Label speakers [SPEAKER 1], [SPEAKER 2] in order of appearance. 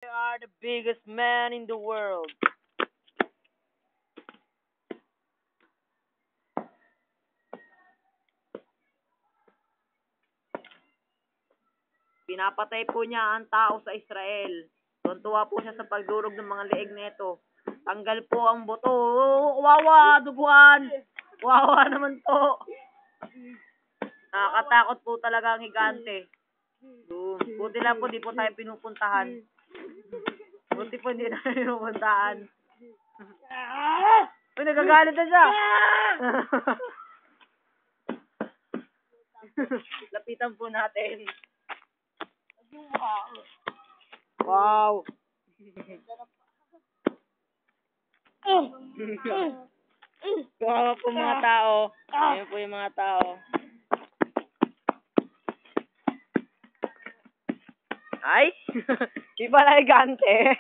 [SPEAKER 1] They are the biggest man in the world. Pinapatay po niya ang tao sa Israel. Tuntua po siya sa pagdurog ng mga leeg nito. Tanggal po ang buto. Wawa, duguan. Wawa naman po. Nakakatakot po talaga ang higante. Buti lang po, di po tayo pinupuntahan. Buti po hindi na pinupuntahan. Uy, nagagalit na siya. Lapitan po natin. Wow. Kawawa po mga tao. Ayan po yung mga tao. Ay, di pala higante.